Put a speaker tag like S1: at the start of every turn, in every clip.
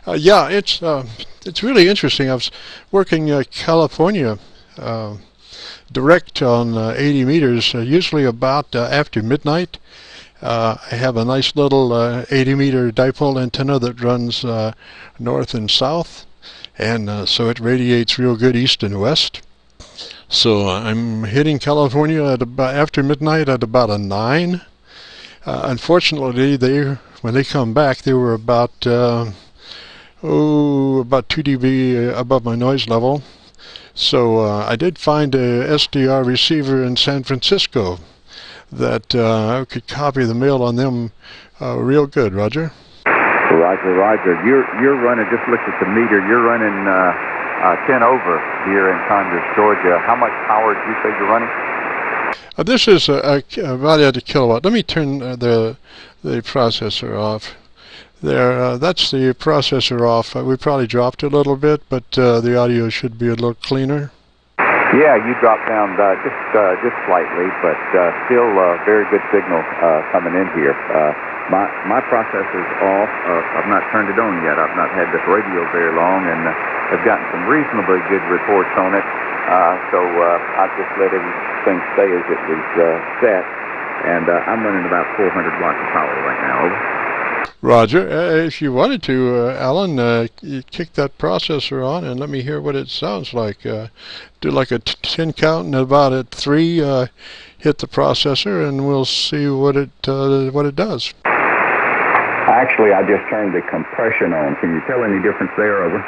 S1: Yeah, it's really interesting. I was working California direct on 80 meters, usually about after midnight. I have a nice little 80-meter dipole antenna that runs north and south, and so it radiates real good east and west. So I'm hitting California at about after midnight at about a 9. Unfortunately, when they come back, they were about 2 dB above my noise level. So I did find a SDR receiver in San Francisco that I could copy the mail on them real good. Roger.
S2: Roger. You're running. Just looked at the meter. You're running 10 over here in Conyers, Georgia. How much power did you say you're running?
S1: This is about a kilowatt. Let me turn the processor off. There, that's the processor off. We probably dropped a little bit, but the audio should be a little cleaner.
S2: Yeah, you dropped down just slightly, but still very good signal coming in here. My processor's off. I've not turned it on yet. I've not had this radio very long, and I've gotten some reasonably good reports on it. So I've just let everything stay as it was set, and I'm running about 400 watts of power right now.
S1: Roger. If you wanted to, Alan, you kick that processor on and let me hear what it sounds like. Do like a 10 count, and about at 3, hit the processor, and we'll see what it does.
S2: Actually, I just turned the compression on. Can you tell any difference there? Over.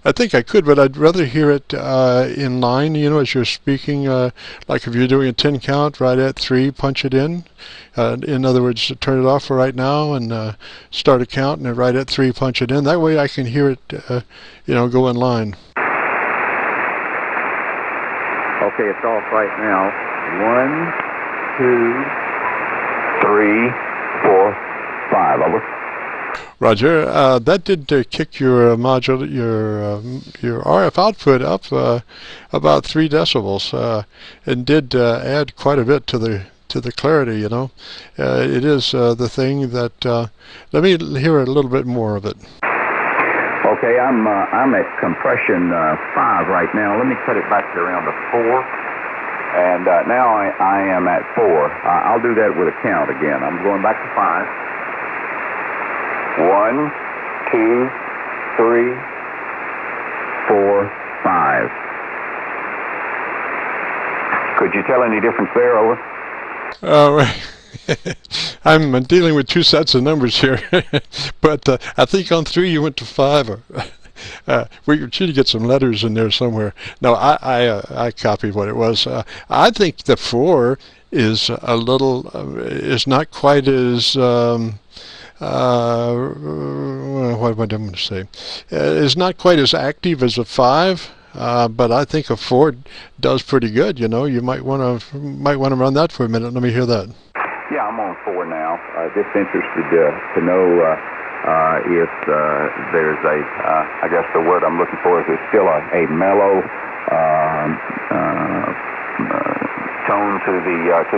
S1: I think I could, but I'd rather hear it in line, as you're speaking, like if you're doing a 10 count right at 3, punch it in. In other words, turn it off for right now and start a count, and right at 3, punch it in. That way I can hear it, go in line.
S2: Okay, it's off right now. 1, 2, 3, 4, 5. Over.
S1: Roger. That did kick your your RF output up about 3 decibels, and did add quite a bit to the clarity. It is the thing that. Let me hear a little bit more of it.
S2: Okay, I'm at compression 5 right now. Let me cut it back to around a 4, and now I am at 4. I'll do that with a count again. I'm going back to 5. 1, 2, 3, 4, 5. Could you tell any difference there, over?
S1: I'm dealing with 2 sets of numbers here, but I think on 3 you went to 5. We should get some letters in there somewhere. No, I copied what it was. I think the 4 is a little is not quite as. What am I going to say? It's not quite as active as a 5, but I think a 4 does pretty good. You might want to run that for a minute. Let me hear that.
S2: Yeah, I'm on 4 now. Just interested to know if there's a, I guess the word I'm looking for is still a mellow tone to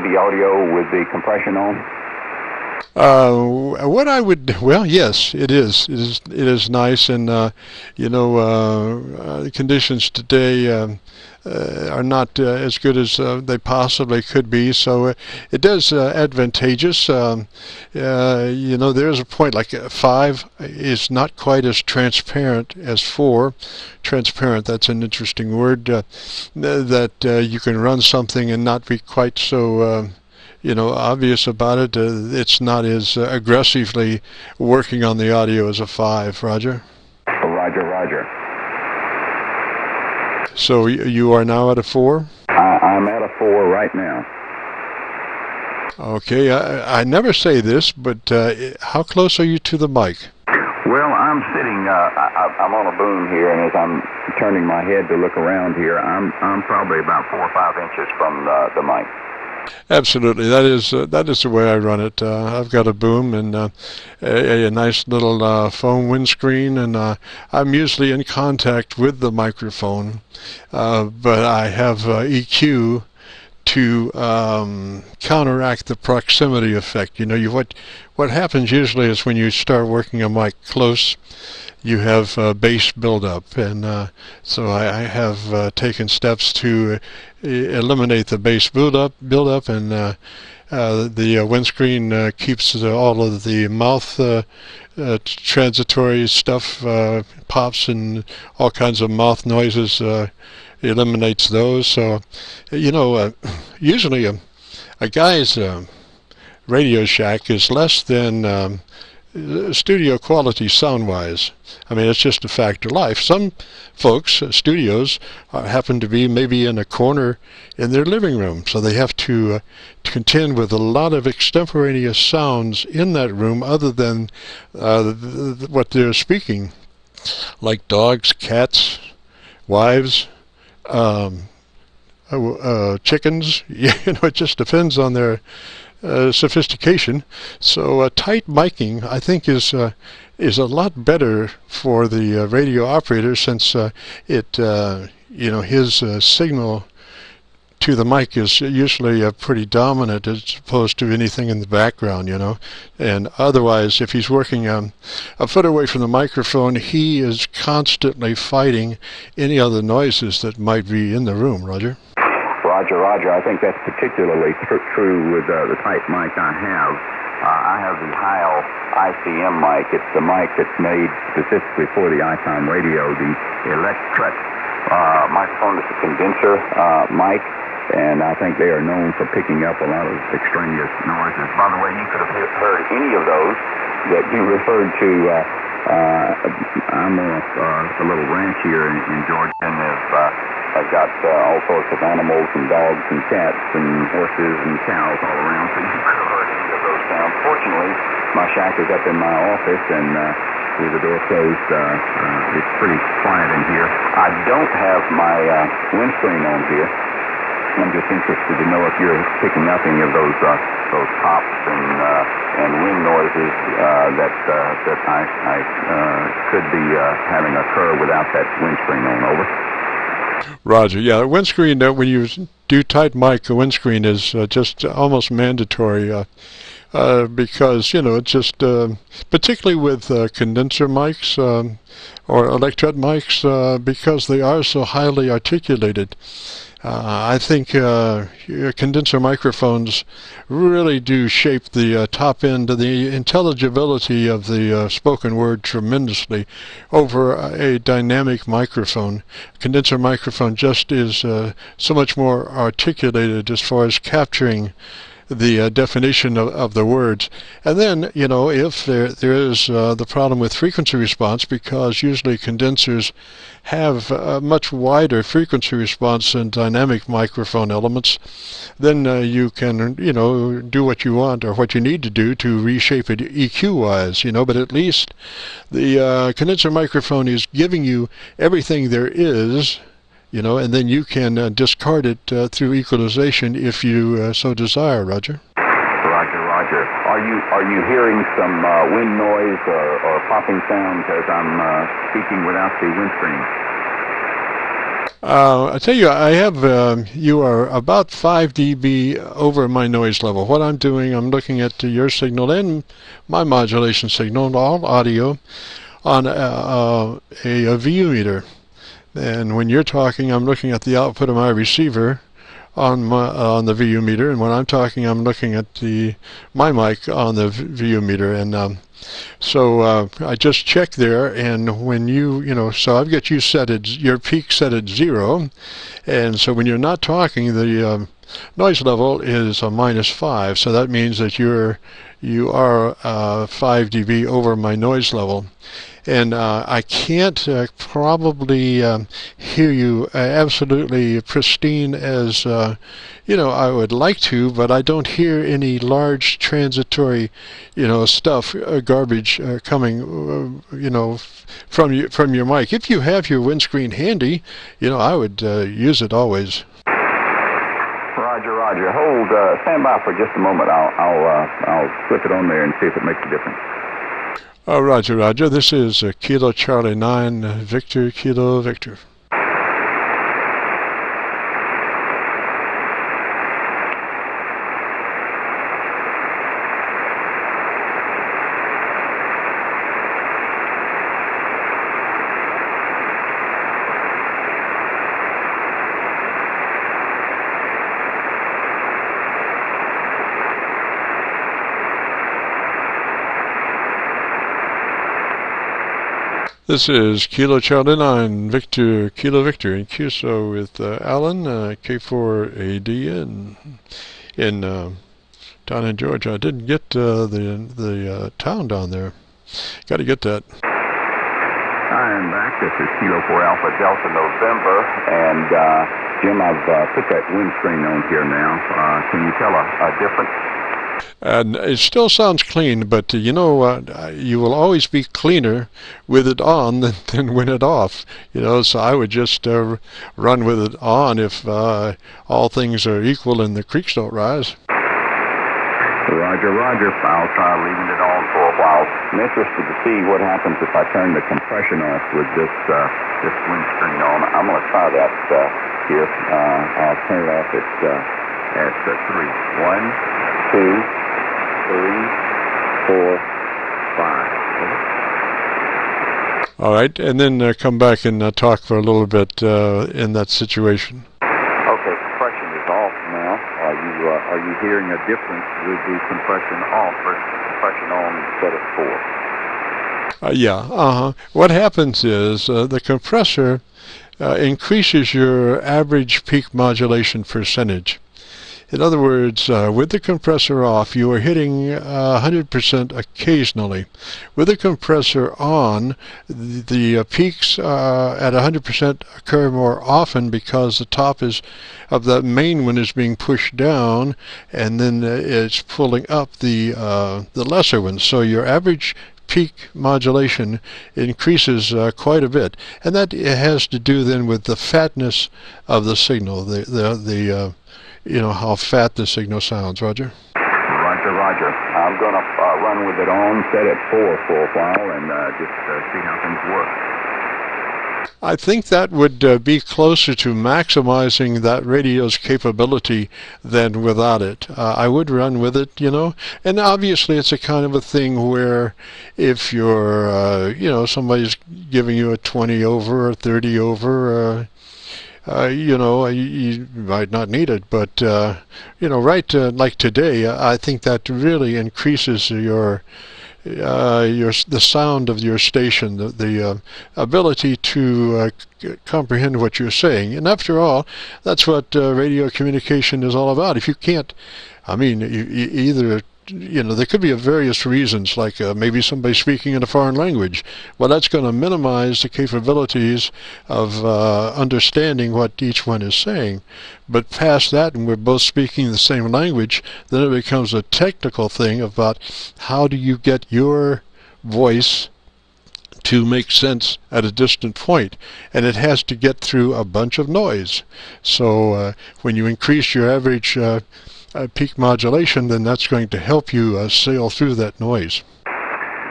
S2: the audio with the compression on.
S1: What I would, well, yes, it is nice, and the conditions today are not as good as they possibly could be, so it does advantageous. There's a point like 5 is not quite as transparent as 4. Transparent, that's an interesting word, that you can run something and not be quite so obvious about it. It's not as aggressively working on the audio as a 5. Roger?
S2: Roger.
S1: So you are now at a 4?
S2: I'm at a 4 right now.
S1: Okay, I never say this, but how close are you to the mic?
S2: Well, I'm sitting, I'm on a boom here, and as I'm turning my head to look around here, I'm probably about 4 or 5 inches from the mic.
S1: Absolutely, that is the way I run it. I've got a boom and a nice little foam windscreen, and I'm usually in contact with the microphone, but I have EQ to counteract the proximity effect. What happens usually is when you start working a mic close, you have bass buildup, and so I have taken steps to eliminate the bass buildup, and the windscreen keeps all of the mouth transitory stuff, pops and all kinds of mouth noises, eliminates those. So, usually a guy's Radio Shack is less than studio quality sound-wise. I mean, it's just a fact of life. Some folks, studios, happen to be maybe in a corner in their living room, so they have to contend with a lot of extemporaneous sounds in that room other than what they're speaking, like dogs, cats, wives, chickens. It just depends on their sophistication. So tight miking, I think, is a lot better for the radio operator, since his signal to the mic is usually pretty dominant as opposed to anything in the background, and otherwise, if he's working a foot away from the microphone, he is constantly fighting any other noises that might be in the room. Roger?
S2: Roger. I think that's particularly true with the type mic I have. I have the Heil ICM mic. It's the mic that's made specifically for the ICOM radio. The electric microphone is a condenser mic, and I think they are known for picking up a lot of extraneous noises. By the way, you could have heard any of those that you referred to. I'm on a little ranch here in Georgia, and I've got all sorts of animals and dogs and cats and horses and cows all around, so you could have heard any of those sounds. Fortunately, my shack is up in my office, and with the door closed, it's pretty quiet in here. I don't have my windscreen on here. I'm just interested to know if you're picking up any of those pops and wind noises that I could be having occur without that windscreen on. Over.
S1: Roger. Yeah, windscreen, when you do tight mic, the windscreen is just almost mandatory because, it's just, particularly with condenser mics or electret mics, because they are so highly articulated. I think condenser microphones really do shape the top end of the intelligibility of the spoken word tremendously over a dynamic microphone. Condenser microphone just is so much more articulated as far as capturing the definition of the words. And then, if there is the problem with frequency response, because usually condensers have a much wider frequency response than dynamic microphone elements, then you can, do what you want or what you need to do to reshape it EQ-wise, but at least the condenser microphone is giving you everything there is, and then you can discard it through equalization if you so desire. Roger?
S2: Roger. Are you hearing some wind noise or popping sounds as I'm speaking without the windscreen?
S1: I tell you, I have, you are about 5 dB over my noise level. What I'm doing, I'm looking at your signal and my modulation signal, all audio, on a VU meter. And when you're talking, I'm looking at the output of my receiver on the VU meter, and when I'm talking, I'm looking at my mic on the VU meter. And so I just check there, and when so I've got you set at your peak set at 0, and so when you're not talking, the noise level is a -5. So that means that you are 5 dB over my noise level. And I can't probably hear you absolutely pristine as I would like to, but I don't hear any large transitory stuff, garbage coming from your mic. If you have your windscreen handy, I would use it always.
S2: Roger. Hold, stand by for just a moment. I'll flip it on there and see if it makes a difference.
S1: Roger. This is Kilo Charlie 9, Victor Kilo Victor. This is Kilo Charlie 9 Victor Kilo Victor in QSO with Allen K4ADN in down in Georgia. I didn't get the town down there. Got to get that.
S2: I am back. This is Kilo 4 Alpha Delta November, and Jim, I've put that windscreen on here now. Can you tell a difference?
S1: And it still sounds clean, but you know, you will always be cleaner with it on than when it off. You know, so I would just run with it on if all things are equal and the creeks don't rise.
S2: Roger, Roger. I'll try leaving it on for a while. I'm interested to see what happens if I turn the compression off with this windscreen on. I'm going to try that here. I'll turn it off at 3. 1, 2, 3, 4, 5.
S1: All right, and then come back and talk for a little bit in that situation.
S2: Okay, compression is off now. Are you hearing a difference with the compression off versus compression on set at 4?
S1: Yeah. What happens is the compressor increases your average peak modulation percentage. In other words, with the compressor off, you are hitting 100% occasionally. With the compressor on, the peaks at 100% occur more often because the top of the main one is being pushed down, and then it's pulling up the lesser ones. So your average peak modulation increases quite a bit, and that has to do then with the fatness of the signal. You know how fat the signal sounds, Roger?
S2: Roger, Roger. I'm going to run with it on, set at 4 for a while, and just see how things work.
S1: I think that would be closer to maximizing that radio's capability than without it. I would run with it, you know, and obviously it's a kind of a thing where if you're, you know, somebody's giving you a 20 over or 30 over, you know, you might not need it, but you know, right like today, I think that really increases the sound of your station, the ability to comprehend what you're saying. And after all, that's what radio communication is all about. If you can't, I mean, you either, you know, there could be various reasons, like maybe somebody speaking in a foreign language. Well, that's going to minimize the capabilities of understanding what each one is saying. But past that, and we're both speaking the same language, then it becomes a technical thing about how do you get your voice to make sense at a distant point, and it has to get through a bunch of noise. So when you increase your average peak modulation, then that's going to help you sail through that noise.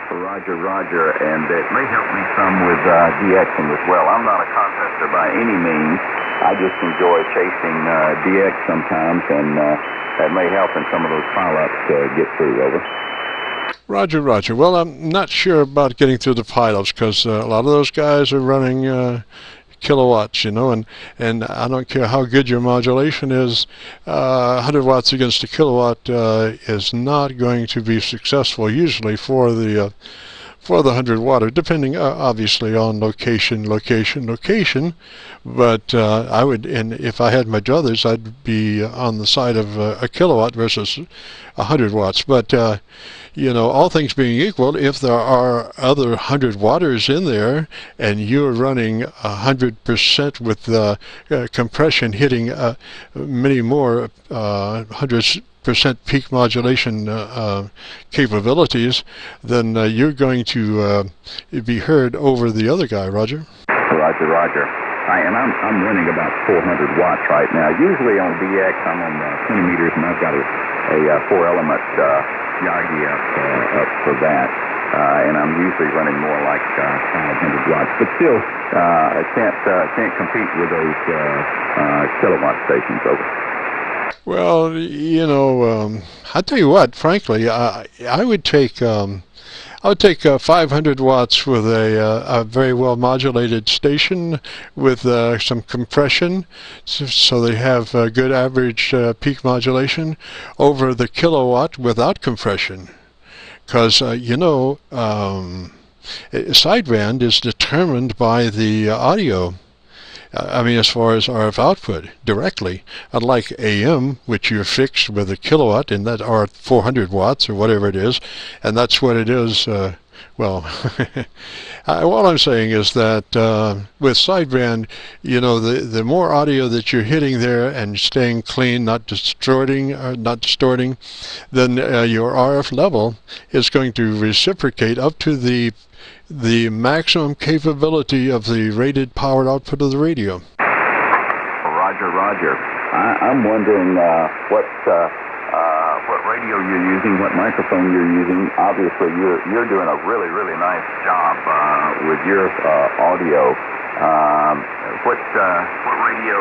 S2: Roger, Roger, and it may help me some with DXing as well. I'm not a contester by any means. I just enjoy chasing DX sometimes, and that may help in some of those pileups get through. Over.
S1: Roger, Roger. Well, I'm not sure about getting through the pileups because a lot of those guys are running kilowatts, you know, and I don't care how good your modulation is, 100 watts against a kilowatt is not going to be successful usually for the 100 watt, depending obviously on location. But I would, and if I had my druthers, I'd be on the side of a kilowatt versus 100 watts. But you know, all things being equal, if there are other 100 watters in there and you're running 100% with compression hitting many more 100% peak modulation capabilities, then you're going to be heard over the other guy, Roger.
S2: Roger, Roger. And I'm running about 400 watts right now. Usually on DX, I'm on 20 meters, and I've got a 4-element Yagi up for that. And I'm usually running more like 500 watts. But still, I can't compete with those kilowatt stations. Over.
S1: Well, you know, I'll tell you what, frankly, I would take 500 watts with a very well modulated station with some compression, so they have good average peak modulation, over the kilowatt without compression. Because, you know, sideband is determined by the audio. I mean, as far as RF output directly, unlike AM, which you're fixed with a kilowatt, and that are 400 watts or whatever it is, and that's what it is. Well, what I'm saying is that with sideband, you know, the more audio that you're hitting there and staying clean, not distorting, then your RF level is going to reciprocate up to the maximum capability of the rated powered output of the radio.
S2: Roger. I'm wondering what radio you're using, what microphone you're using. Obviously, you're doing a really nice job with your audio. What radio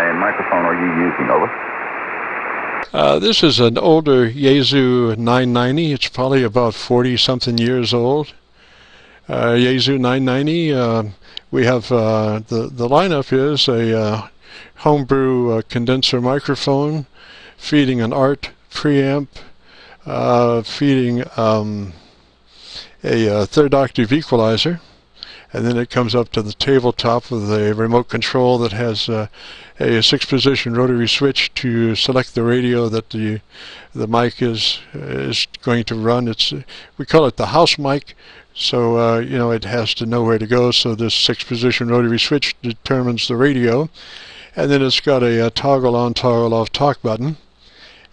S2: and microphone are you using? Over.
S1: This is an older Yaesu 990. It's probably about 40-something years old. Yaesu 990. We have the lineup is a homebrew condenser microphone feeding an ART preamp, feeding a third octave equalizer, and then it comes up to the tabletop with a remote control that has a 6-position rotary switch to select the radio that the mic is going to run. We call it the house mic. So, you know, it has to know where to go, so this 6-position rotary switch determines the radio. And then it's got a toggle on, toggle off talk button.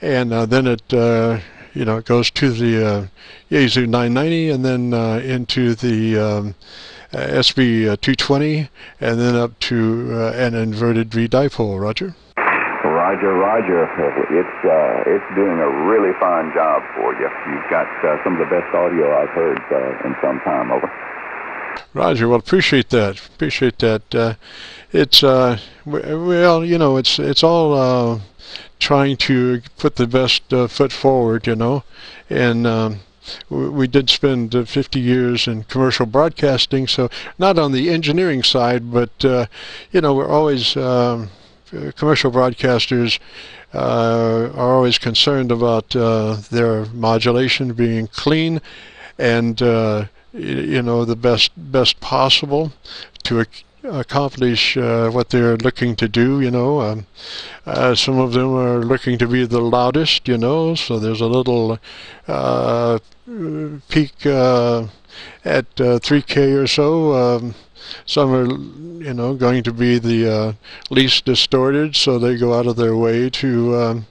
S1: And then it, you know, it goes to the Yaesu 990 and then into the SB220 and then up to an inverted V-dipole. Roger?
S2: Roger. It's doing a really fine job for you. You've got some of the best audio I've heard in some time. Over.
S1: Roger. Well, appreciate that. It's well, you know, it's all trying to put the best foot forward, you know, and we did spend 50 years in commercial broadcasting, so not on the engineering side, but you know, we're always commercial broadcasters are always concerned about their modulation being clean and you know, the best possible to accomplish what they're looking to do, you know. Some of them are looking to be the loudest, you know, so there's a little peak at 3K or so. Some are, you know, going to be the least distorted, so they go out of their way to,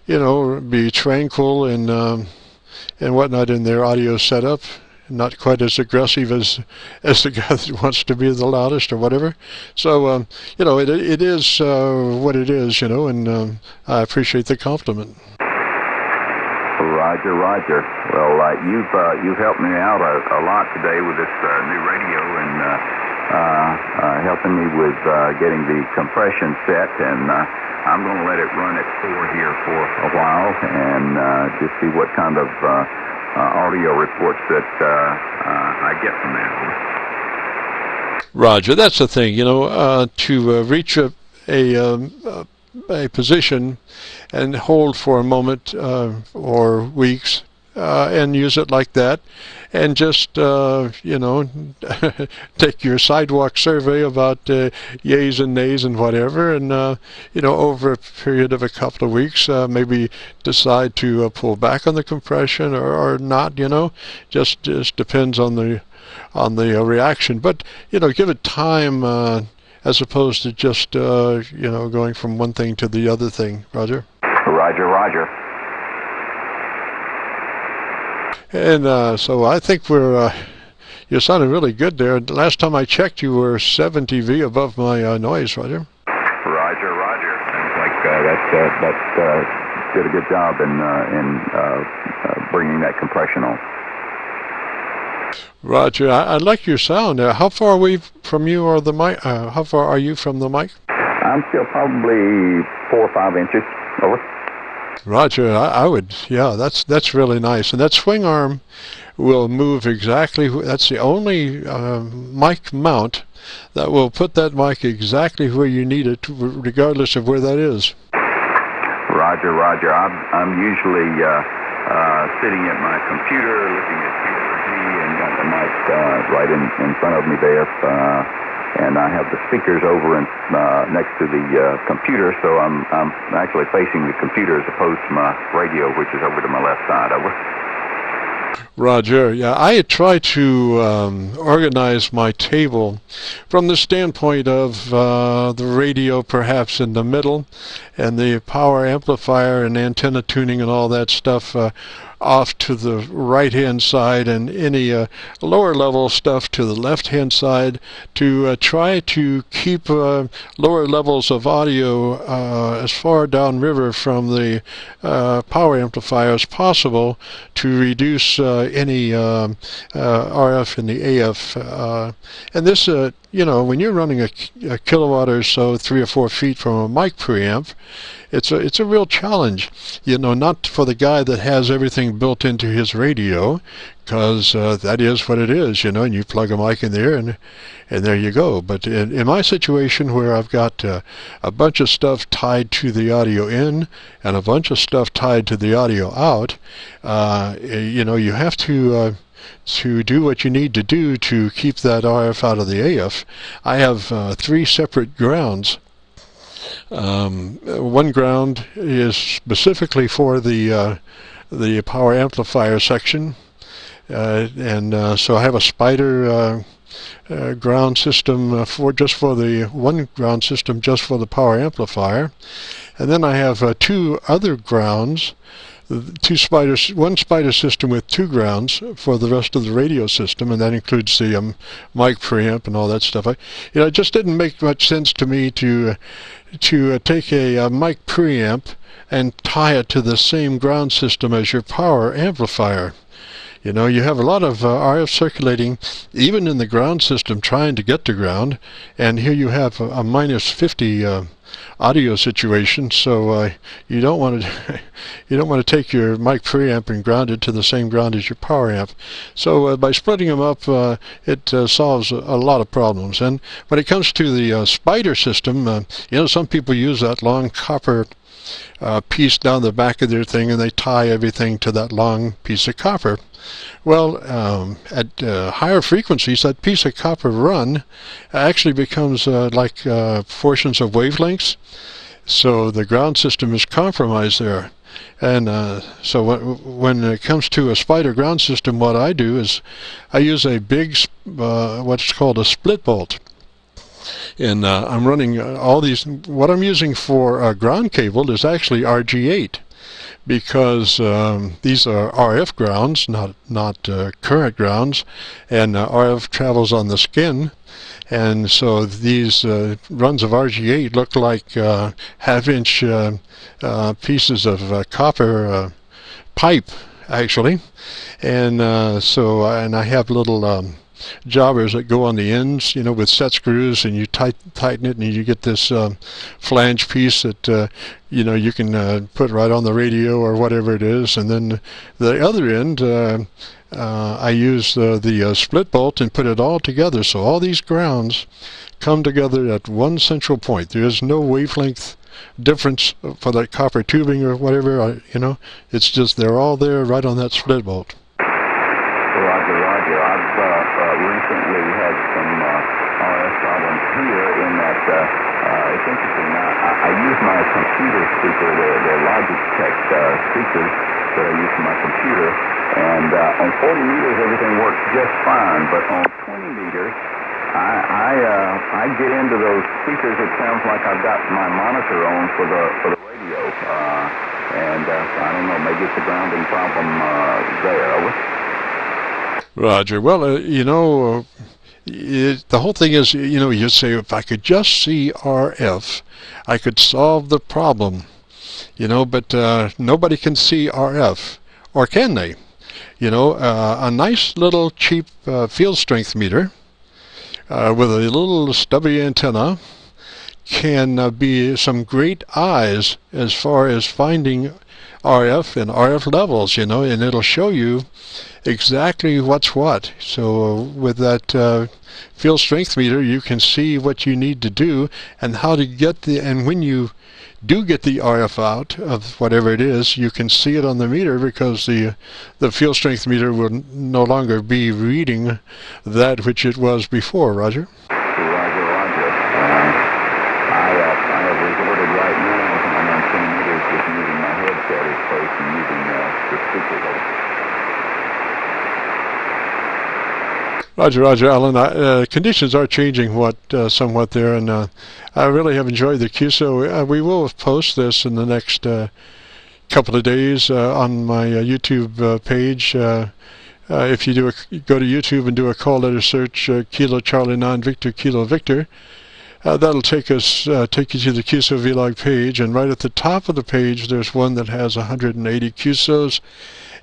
S1: you know, be tranquil and whatnot in their audio setup. Not quite as aggressive as the guy that wants to be the loudest or whatever. So, you know, it is what it is, you know, and I appreciate the compliment.
S2: Roger. Well, you've helped me out a lot today with this new radio and helping me with getting the compression set, and I'm going to let it run at 4 here for a while and just see what kind of audio reports that I get from that.
S1: Roger, that's the thing, you know, to reach a position and hold for a moment or weeks and use it like that, and just you know, take your sidewalk survey about yays and nays and whatever, and you know, over a period of a couple of weeks, maybe decide to pull back on the compression or not. You know, just depends on the reaction. But you know, give it time as opposed to just you know, going from one thing to the other thing. Roger.
S2: Roger.
S1: And so I think you're sounding really good there. Last time I checked, you were 7 dB above my noise, Roger.
S2: Roger. Sounds like that did a good job in bringing that compression on.
S1: Roger, I like your sound. How far are we from you or the mic? How far are you from the mic?
S2: I'm still probably 4 or 5 inches. Over.
S1: Roger, I would, yeah, that's really nice. And that swing arm will move exactly, that's the only mic mount that will put that mic exactly where you need it, regardless of where that is.
S2: Roger. I'm usually sitting at my computer looking at QSO-V and got the mic right in front of me there, and I have the speakers over next to the computer, so I'm actually facing the computer as opposed to my radio, which is over to my left side. Over.
S1: Roger. Yeah, I had tried to organize my table from the standpoint of the radio perhaps in the middle, and the power amplifier and antenna tuning and all that stuff off to the right-hand side, and any lower level stuff to the left-hand side, to try to keep lower levels of audio as far downriver from the power amplifier as possible, to reduce any RF and the AF. And this, you know, when you're running a kilowatt or so, 3 or 4 feet from a mic preamp, it's a real challenge, you know, not for the guy that has everything built into his radio, because that is what it is, you know, and you plug a mic in there and there you go. But in my situation, where I've got a bunch of stuff tied to the audio in and a bunch of stuff tied to the audio out, you know, you have to do what you need to do to keep that RF out of the AF. I have 3 separate grounds. One ground is specifically for the power amplifier section, and so I have a spider ground system just for the one ground system just for the power amplifier, and then I have 2 other grounds. One spider system with 2 grounds for the rest of the radio system, and that includes the mic preamp and all that stuff. You know, it just didn't make much sense to me to take a mic preamp and tie it to the same ground system as your power amplifier. You know, you have a lot of RF circulating even in the ground system trying to get to ground, and here you have a minus 50 audio situation, so you don't want to take your mic preamp and ground it to the same ground as your power amp. So by splitting them up, it solves a lot of problems. And when it comes to the spider system, you know, some people use that long copper piece down the back of their thing, and they tie everything to that long piece of copper. Well, at higher frequencies, that piece of copper run actually becomes like portions of wavelengths, so the ground system is compromised there. And so when it comes to a spider ground system, what I do is I use a big, what's called a split bolt. And I'm running all these. What I'm using for ground cable is actually RG8, because these are RF grounds, not current grounds, and RF travels on the skin, and so these runs of RG8 look like half-inch pieces of copper pipe, actually, and and I have little jobbers that go on the ends, you know, with set screws, and you tighten it, and you get this flange piece that you know, you can put right on the radio or whatever it is. And then the other end, I use the split bolt and put it all together, so all these grounds come together at one central point. There is no wavelength difference for that copper tubing or whatever, you know, it's just they're all there right on that split bolt.
S2: Roger. I've recently had some RF problems here in that it's interesting. I use my computer speaker, the Logitech speakers that I use for my computer, and on 40 meters everything works just fine, but on 20 meters I get into those speakers. It sounds like I've got my monitor on for the radio, and I don't know, maybe it's a grounding problem there. Over.
S1: Roger. Well, you know, the whole thing is, you know, you say, if I could just see RF, I could solve the problem, you know, but nobody can see RF, or can they? You know, a nice little cheap field strength meter with a little stubby antenna can be some great eyes as far as finding RF and RF levels, you know, and it'll show you exactly what's what. So with that field strength meter, you can see what you need to do and how to get and when you do get the RF out of whatever it is, you can see it on the meter because the field strength meter will no longer be reading that which it was before. Roger?
S2: Roger, Roger. I have resorted right now when I'm on 10 meters just using my headset as opposed to using the speaker.
S1: Roger, Roger, Alan. Conditions are changing somewhat there, and I really have enjoyed the QSO. We will post this in the next couple of days on my YouTube page. If you go to YouTube and do a call letter search, Kilo Charlie 9 Victor Kilo Victor, that'll take you to the QSO-VLOG page, and right at the top of the page there's one that has 180 QSOs.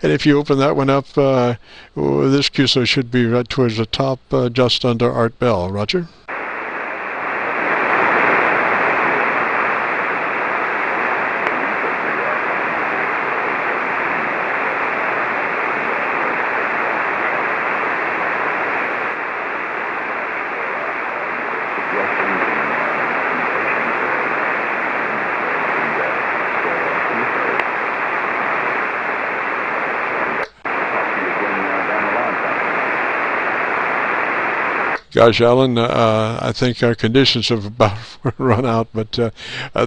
S1: And if you open that one up, this QSO should be right towards the top, just under Art Bell. Roger? Gosh, Alan, I think our conditions have about run out, but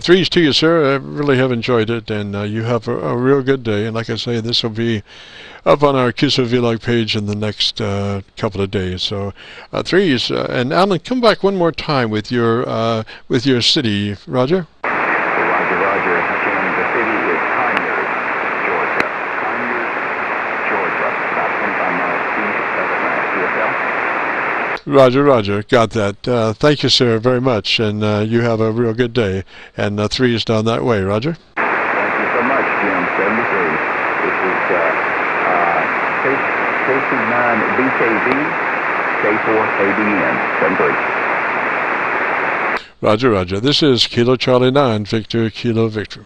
S1: threes to you, sir. I really have enjoyed it, and you have a real good day. And like I say, this will be up on our QSO-VLOG page in the next couple of days. So threes, and Alan, come back one more time with your city, Roger.
S2: Roger, Roger. The city is Conyers, Georgia. Conyers, Georgia. About 25 miles east of Atlanta, QSL.
S1: Roger, Roger. Got that. Thank you, sir, very much, and you have a real good day. And threes down that way, Roger.
S2: Thank you so much, Jim. 73. This is KC9VKV, K4ADN. 73.
S1: Roger, Roger. This is Kilo Charlie 9 Victor Kilo Victor.